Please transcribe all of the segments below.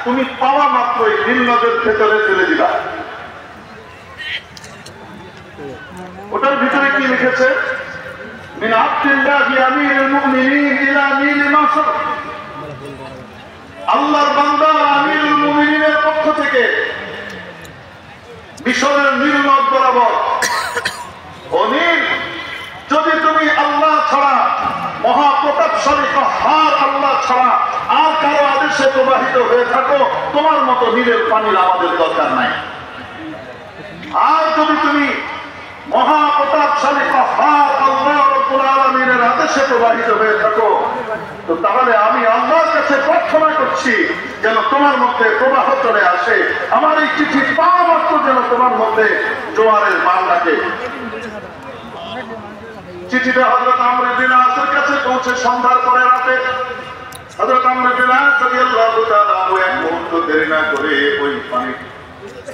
তুমি পাওয়া মাত্রই নীল নদের ভেতরে ফেলে দিবা। ওটার ভিতরে কি লিখেছে? মিন আব্দিল্লাহি আমিরুল মুমিনিন ইলা নীল মাসর, আল্লাহর বান্দা আমিরুল মুমিনিনের পক্ষ থেকে মিশরের নীল নদ বরাবর। ও নীল, যদি তুমি আল্লাহ ছাড়া, মহাপ্রতাপশালী কাহার আল্লাহ ছাড়া আর কারো আদেশে প্রবাহিত হয়ে থাকো, তোমার মতো নীলের পানির আমাদের দরকার নাই। আর যদি তুমি মহাপ্রতাপশালী কাহার আল্লাহ রাব্বুল আলামিনের আদেশে প্রবাহিত হয়ে থাকো, তো তাহলে আমি আল্লাহর কাছে প্রার্থনা করছি যেন তোমার মধ্যে প্রবাহ চলে আসে। আমার এই চিঠি পাওয়া মাত্র যেন তোমার মধ্যে জোয়ারের মান ডাকে। চিঠিটা হযরত আমর ইবনে আসের কাছে পৌঁছে সন্ধ্যার পরে রাতে হযরত আমর ইবনে আস রাদিয়াল্লাহু তাআলা এক মুহূর্ত দেরি না করে ওই পানি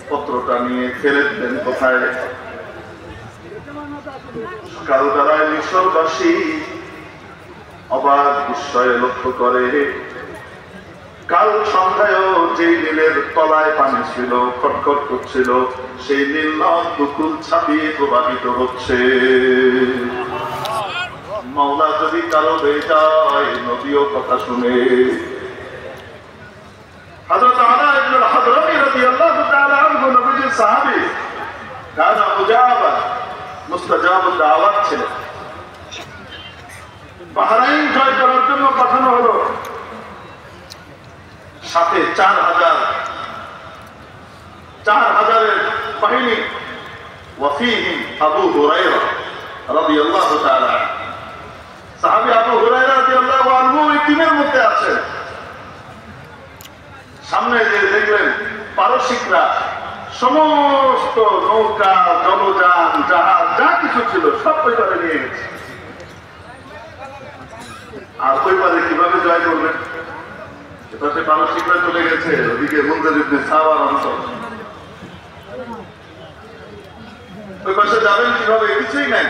পত্রটা নিয়ে ফেলে দেন কোথায়? সকালবেলায় মিশরবাসী অবাক বিস্ময়ে লক্ষ্য করে, কাল সন্ধ্যায়ও যে নীলের তলায় পানি ছিল, খটখট করছিল, সেই নীল নদ বুকুল ছাপিয়ে প্রবাহিত হচ্ছে। মাওলা যদি কারো হয়ে যায়, নদীও কথা শুনে। হযরত আলা ইবনে হাদরামী রাদিয়াল্লাহু তাআলা আনহু নবীজির সাহাবী, কানা মুস্তাজাবুদ দাওয়াত ছিলেন। বাহরাইন জয় করার জন্য পাঠানো হলো, সাথে 4000 বাহিনী। ওয়াফিহিম আবু হুরায়রা রাদিয়াল্লাহু তাআলা, সাহাবী আবু হুরায়রা রাদিয়াল্লাহু আনহু এই টিমের মধ্যে আছেন। সামনে যে দেখলেন পারসিকরা সমস্ত নৌকা, জলযান, জাহাজ যা কিছু ছিল সব ওই পারে নিয়ে গেছে। আর ওই পারে কিভাবে জয় করবেন? এপাশে পারসিকরা চলে গেছে, ওদিকে মুনজির ইবনে সাওয়ার অঞ্চল। ওই পাশে যাবেন কিভাবে? কিছুই নাই।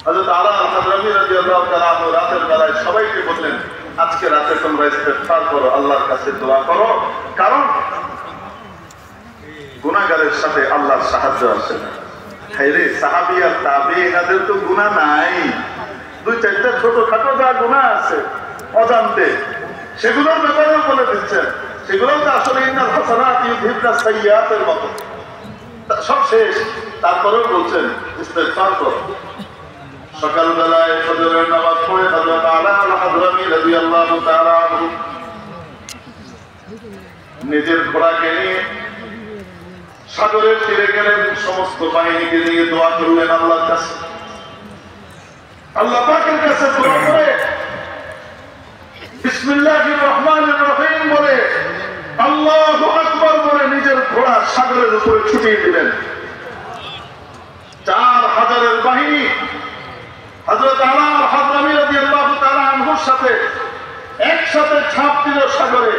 হযরত আলা হাদরামী রাদিয়াল্লাহু তাআলা আনহু রাতের বেলায় সবাইকে বললেন, আজকে রাতে তোমরা ইস্তেগফার করো, আল্লাহর কাছে দোয়া করো, কারণ গুনাহগারের সাথে আল্লাহর সাহায্য আসে না। হায়রে, সাহাবী আর তাবেঈনদের তো গুনাহ নাই, 2-4টা ছোটখাটো যা গুনাহ আছে অজান্তে, সেগুলোর ব্যাপারেও বলে দিচ্ছেন। সেগুলোও তো আসলে ইন্নাল হাসানাত ইউযহিবনাস সাইয়্যাতের মতো, সব শেষ। তারপরেও বলছেন ইস্তেগফার করো। সকালবেলায় ফজরের নামাজ পড়ে হযরত আলা হাদরামী রাদিয়াল্লাহু তাআলা আনহু নিজের ঘোড়াকে নিয়ে সাগরের তীরে গেলেন, সমস্ত বাহিনীকে নিয়ে দোয়া করলেন আল্লাহর কাছে। আল্লাহ পাকের কাছে দোয়া করে বিসমিল্লাহির রহমানির রহিম বলে, আল্লাহু আকবার বলে নিজের ঘোড়া সাগরের উপরে ছুটিয়ে দিলেন। 4000 বাহিনী হযরত আলা হাদরামী রাদিয়াল্লাহু তাআলা আনহুর সাথে একসাথে ঝাঁপ দিল সাগরে।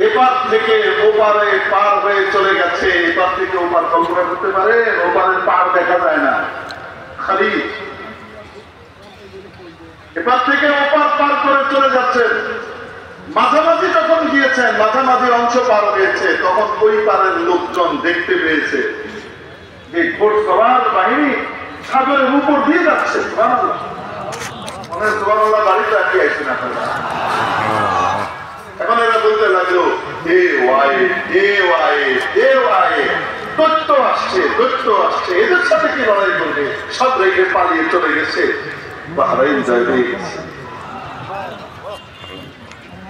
এপার থেকে ওপারে পার হয়ে চলে গেছে। এপার থেকে ওপার কল্পনা করতে পারে? ওপারের পার দেখা যায় না, খালি এপার থেকে ওপার পার করে চলে যাচ্ছেন। মাঝামাঝি যখন গিয়েছেন, মাঝামাঝি অংশ পার হয়েছে, তখন ওই পারের লোকজন দেখতে পেয়েছে যে ঘোড়সওয়ার বাহিনী সাগরের উপর দিয়ে যাচ্ছে। সুবহানাল্লাহ, মানে সুবহানাল্লাহ বাড়িতে আসি আইছেন আপনারা। এখন এরা বলতে লাগলো, A Y A Y A Y, দৈত্য আসছে, দৈত্য আসছে, এদের সাথে কি লড়াই করবে? সব রেখে পালিয়ে চলে গেছে, বাহরাইন জয় হয়ে গেছে।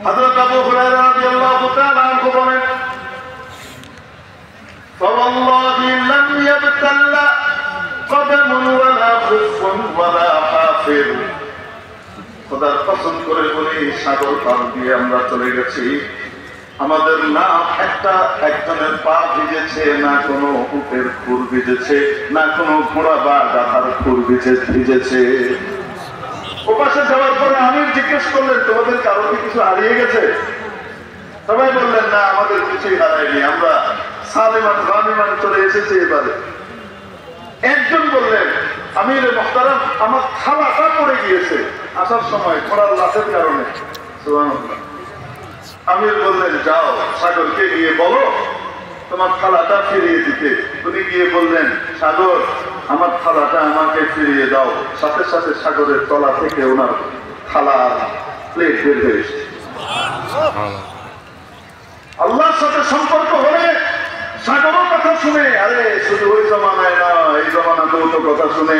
হযরত আবু হুরায়রা রাদিয়াল্লাহু তাআলা আনহু বলেন, ফাওয়াল্লাহি লাম ইয়াবতাল্লা কদমুন ওয়ালা খুফুন ওয়ালা হাফির। খোদার কসম করে বলি, সাগর পার দিয়ে আমরা চলে গেছি, আমাদের না একজনের পা ভিজেছে, না কোনো উটের খুর ভিজেছে, না কোনো ঘোড়া বা গাধার খুর ভিজেছে। ওপাশে যাওয়ার পরে আমির জিজ্ঞেস করলেন, তোমাদের কারো কি কিছু হারিয়ে গেছে? সবাই বললেন, না, আমাদের কিছুই হারায়নি, আমরা সালিমান গানিমান চলে এসেছি এবারে। একজন বললেন, আমিরে মুহতারাম, আমার থালাটা পড়ে গিয়েছে আসার সময় ঘোড়ার লাশের কারণে। সুবহানাল্লাহ। আমির বললেন, যাও সাগরকে গিয়ে বলো তোমার থালাটা ফিরিয়ে দিতে। উনি গিয়ে বললেন, সাগর আমার থালাটা আমাকে ফিরিয়ে দাও। সাথে সাথে সাগরের তলা থেকে ওনার থালার প্লেট বের হয়ে এসেছে। আল্লাহর সাথে সম্পর্ক হলে সাগরও কথা শুনে। আরে শুধু ওই জমানায় না, এই জমানাতেও তো কথা শুনে।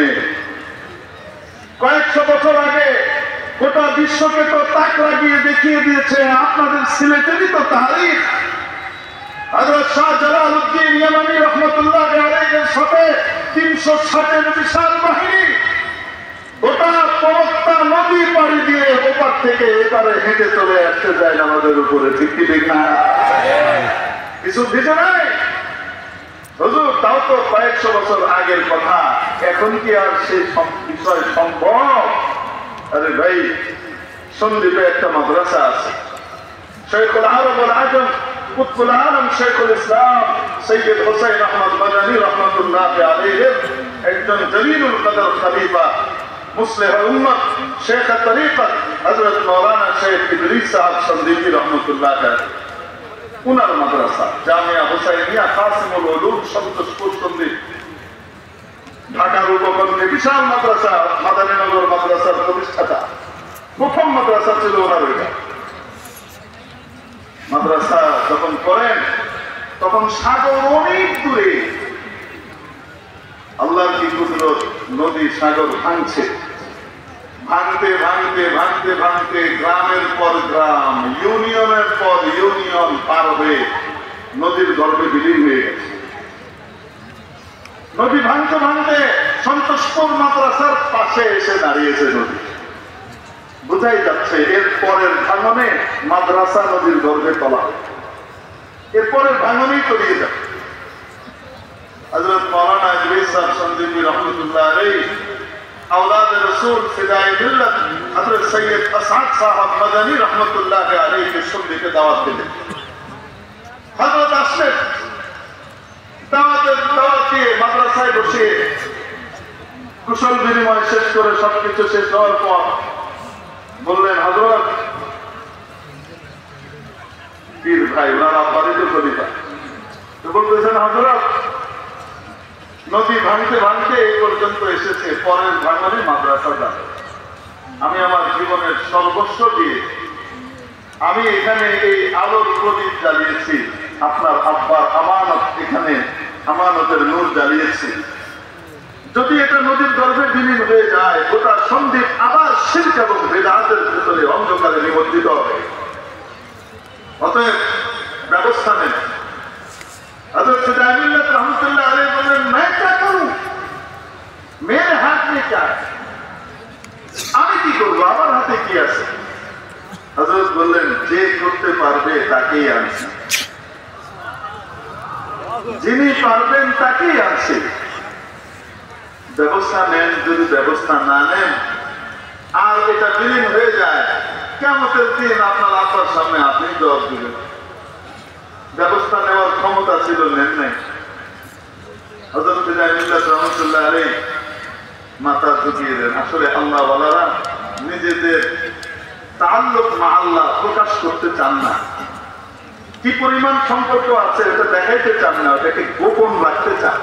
কয়েকশো বছর আগে গোটা বিশ্বকে তো তাক লাগিয়ে দেখিয়ে দিয়েছে আপনাদের সিলেটেরই তো তারিখ। হযরত শাহ জালালউদ্দিন ইয়ামানী রহমতুল্লাহ আলাইহির সাথে 360-এর বিশাল বাহিনী গোটা পরক্তা নদী পাড়ি দিয়ে ওপার থেকে এপারে হেঁটে চলে আসতে যায় আমাদের উপরে। ঠিক ঠিক না? কিছু ভিজে নাই হুজুর, তাও তো কয়েকশো বছর আগের কথা। এখন কি আর সেই বিষয় সম্ভব? আরে ভাই, সন্দ্বীপে একটা মাদ্রাসা আছে। শাইখুল আরব ওয়াল আজম কুতুবুল আলম শাইখুল ইসলাম সৈয়দ হুসাইন আহমদ মাদানী রহমতুল্লাহ আলাইহির একজন জলিলুল কদর খলিফা মুসলিহুল উম্মত শেখ তরিকত হযরত মাওলানা শেখ ইদরিস সাহেব সন্দ্বীপী রহমতুল্লাহ আলাইহি, উনার মাদ্রাসা জামিয়া হুসাইনিয়া কাসিমুল উলুম সন্তোষপুর সন্দ্বীপ, ঢাকার উপকণ্ঠে বিশাল মাদ্রাসা। মাদানীনগর মাদ্রাসার প্রতিষ্ঠাতা, প্রথম মাদ্রাসা ছিল ওনার ওইটা। মাদ্রাসা যখন করেন তখন সাগর অনেক দূরে। আল্লাহর কি কুদরত, নদী সাগর ভাঙছে। ভাঙতে ভাঙতে ভাঙতে ভাঙতে গ্রামের পর গ্রাম, ইউনিয়নের পর ইউনিয়ন পার হয়ে নদীর গর্ভে বিলীন হয়ে গেছে। নদী ভাঙতে ভাঙতে সন্তোষপুর মাদ্রাসার পাশে এসে দাঁড়িয়েছে নদী। বোঝাই যাচ্ছে এর পরের ভাঙনে মাদ্রাসা নদীর গর্ভে তলা, এর পরের ভাঙনেই তলিয়ে যাবে। হযরত মাওলানা ইদরিস সাহেব সন্দ্বীপী রহমতুল্লাহ আলাইহি আওলাদ রাসূল ফিদায়ে মিল্লাত হযরত সৈয়দ আসাদ সাহেব মাদানী রহমতুল্লাহ আলাইহি সন্দ্বীপে দাওয়াত দিলেন। হযরত আসলেন, দাওয়াত দিয়ে মাদ্রাসায় বসে কুশল বিনিময় শেষ করে সবকিছু শেষ হওয়ার পর বললেন, হযরত পীর ভাই, ওনার আব্বারই তো খলিফা, তো বলতেছেন, হযরত নদী ভাঙতে ভাঙতে এই পর্যন্ত এসেছে, পরের ভাঙনে মাদ্রাসা যাবে। আমি আমার জীবনের সর্বস্ব দিয়ে আমি এখানে এই আলোর প্রদীপ জ্বালিয়েছি, আপনার আব্বার আমানত, এখানে আমানতের নূর জ্বালিয়েছি। যদি এটা নদীর গর্ভে বিলীন হয়ে যায়, গোটা সন্দ্বীপ আবার শিরক এবং বিদআতের ভিতরে অন্ধকারে নিমজ্জিত হবে। অতএব ব্যবস্থা নেন। हज़रत फिदाये मिल्लत रहमतुल्लाह अलैहि बोले, मैं क्या करूं, मेरे हाथ में क्या है, আমি কি করবো, আমার হাতে কি আছে? হযরত বললেন, যে করতে পারবে তাকেই আনছি, যিনি পারবেন তাকেই আনছি। ব্যবস্থা নেন। যদি ব্যবস্থা না নেন আর এটা বিলীন হয়ে যায়, কিয়ামতের দিন আপনার আল্লাহর সামনে আপনি জবাব দিবেন। ব্যবস্থা নেওয়ার ক্ষমতা ছিল, নেন নাই। হযরত ফিদায়ে মিল্লাত রহমতুল্লাহ আলাইহি মাথা ঝুঁকিয়ে দেন। আসলে আল্লাহ ওয়ালারা নিজেদের তাআল্লুক মা আল্লাহ প্রকাশ করতে চান না, কি পরিমাণ সম্পর্ক আছে এটা দেখাইতে চান না, ওটাকে গোপন রাখতে চান।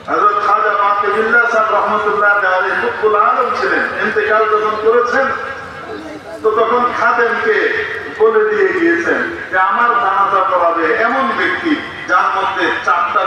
হযরত খাজা মাকিবুল্লাহ সাহেব রহমতুল্লাহ আলাইহি কুতুবুল আলম ছিলেন, ইন্তেকাল যখন করেছেন তো তখন খাদেমকে বলে দিয়ে গিয়েছেন যে আমার জানাজা